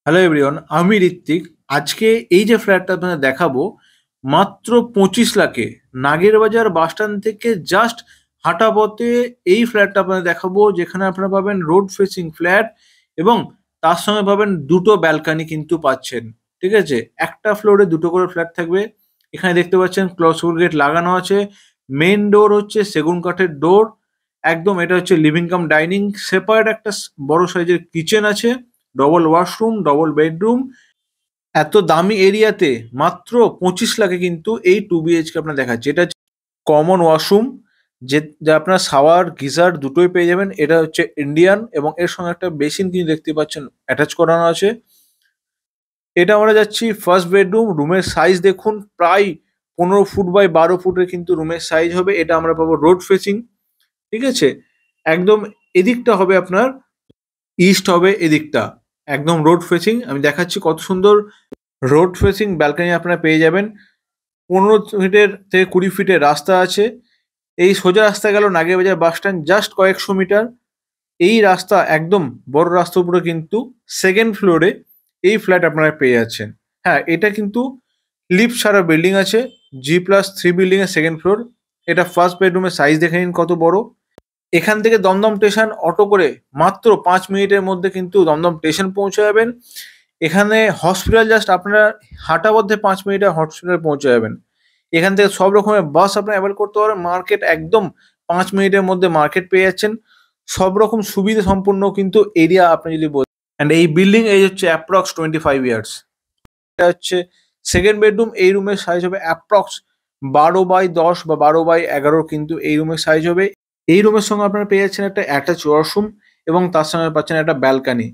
Hello everyone, আমি ঋত্বিক। আজকে এই যে ফ্ল্যাটটা আপনাদের দেখাবো মাত্র 25 লাখে, নাগেরবাজার বাস স্ট্যান্ড থেকে জাস্ট হাঁটা পথে এই ফ্ল্যাটটা আপনাদের দেখাবো, যেখানে আপনারা পাবেন রোড ফেসিং ফ্ল্যাট এবং তার সঙ্গে পাবেন দুটো ব্যালকানি কিন্তু পাচ্ছেন। ঠিক আছে, একটা ফ্লোরে দুটো করে ফ্ল্যাট থাকবে। এখানে দেখতে পাচ্ছেন ক্লসফুল গেট লাগানো আছে। মেন ডোর হচ্ছে সেগুন কাঠের ডোর। একদম এটা হচ্ছে লিভিং কাম ডাইনিং। সেপারেট একটা বড় সাইজের কিচেন আছে, ডবল ওয়াশরুম, ডবল বেডরুম। এত দামি এরিয়াতে মাত্র 25 লাখে কিন্তু এই 2 BHK আপনার দেখাচ্ছে। এটা কমন ওয়াশরুম, যে যা আপনার শাওয়ার গিজার দুটোই পেয়ে যাবেন। এটা হচ্ছে ইন্ডিয়ান এবং এর সঙ্গে একটা বেসিন কিন্তু দেখতে পাচ্ছেন অ্যাটাচ করানো আছে। এটা আমরা যাচ্ছি ফার্স্ট বেডরুম। রুমের সাইজ দেখুন, প্রায় 15 ফুট বাই 12 ফুটের কিন্তু রুমের সাইজ হবে। এটা আমরা পাবো রোড ফেসিং। ঠিক আছে, একদম এদিকটা হবে আপনার ইস্ট হবে, এদিকটা একদম রোড ফেসিং। আমি দেখাচ্ছি কত সুন্দর রোড ফেসিং ব্যালকনি আপনারা পেয়ে যাবেন। 15 ফিটের থেকে 20 ফিটের রাস্তা আছে। এই সোজা রাস্তা গেল নাগেরবাজার বাস স্ট্যান্ড, জাস্ট কয়েকশো মিটার। এই রাস্তা একদম বড় রাস্তার উপরে কিন্তু সেকেন্ড ফ্লোরে এই ফ্ল্যাট আপনারা পেয়ে যাচ্ছেন। হ্যাঁ, এটা কিন্তু লিফট ছাড়া বিল্ডিং আছে। G+3 বিল্ডিং এর সেকেন্ড ফ্লোর। এটা ফার্স্ট বেডরুমের সাইজ দেখে নিন কত বড়। এখান থেকে দমদম স্টেশন অটো করে মাত্র 5 মিনিটের মধ্যে কিন্তু দমদম স্টেশন পৌঁছে যাবেন। এখানে হসপিটাল জাস্ট আপনারা হাঁটা পথে 5 মিনিটে হসপিটাল পৌঁছে যাবেন। এখান থেকে সব রকমের বাস আপনারা অ্যাভেল করতে পারবেন। মার্কেট একদম 5 মিনিটের মধ্যে মার্কেট পেয়ে যাচ্ছেন। সব রকম সুবিধা সম্পূর্ণ কিন্তু এরিয়া আপনি যদি বলেন। অ্যান্ড এই বিল্ডিং এজ হচ্ছে অ্যাপ্রক্স 25 ইয়ার্স। এটা হচ্ছে সেকেন্ড বেডরুম। এই রুমের সাইজ হবে অ্যাপ্রক্স 12x10 বা 12x11 কিন্তু এই রুমের সাইজ হবে। এই রুমের সঙ্গে আপনারা পেয়ে যাচ্ছেন একটা অ্যাটাচ ওয়াশরুম এবং তার সঙ্গে পাচ্ছেন একটা ব্যালকানি।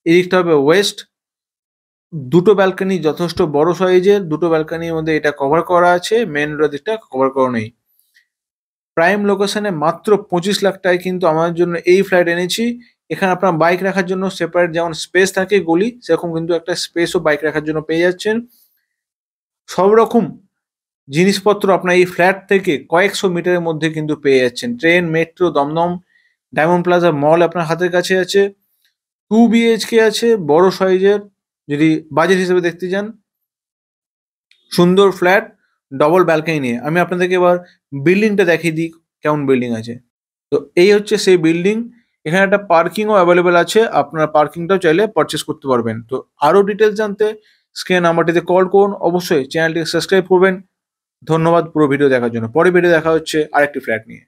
এদিকটা হবে ওয়েস্ট। দুটো ব্যালকানি যথেষ্ট বড় সাইজের। দুটো ব্যালকানির মধ্যে এটা কভার করা আছে, মেন রোডের দিকটা কভার করা নেই। প্রাইম লোকেশনে মাত্র 25 লাখ টাকায় কিন্তু আমাদের জন্য এই ফ্ল্যাট এনেছি। এখানে আপনার বাইক রাখার জন্য সেপারেট যেমন স্পেস থাকে গলি, সেরকম কিন্তু একটা স্পেসও বাইক রাখার জন্য পেয়ে যাচ্ছেন। সব রকম জিনিসপত্র আপনার এই ফ্ল্যাট থেকে কয়েকশো মিটারের মধ্যে কিন্তু পেয়ে যাচ্ছেন। Train, metro, Dum Dum, Diamond Plaza mall আপনার হাতের কাছে আছে। 2 BHK আছে বড় সাইজের, যদি বাজেট হিসেবে দেখতে যান। সুন্দর ফ্ল্যাট, ডবল ব্যালকনি নিয়ে। আমি আপনাদেরকে এবার বিল্ডিংটা দেখিয়ে দিই কেমন বিল্ডিং আছে। তো এই হচ্ছে সেই বিল্ডিং। এখানে একটা পার্কিংও অ্যাভেলেবেল আছে, আপনারা পার্কিংটাও চাইলে পারচেস করতে পারবেন। তো আরও ডিটেলস জানতে স্ক্রিন নাম্বারটিতে কল করুন। অবশ্যই চ্যানেলটিকে সাবস্ক্রাইব করবেন। ধন্যবাদ পুরো ভিডিও দেখার জন্য। পরে ভিডিও দেখা হচ্ছে আরেকটি ফ্ল্যাট নিয়ে।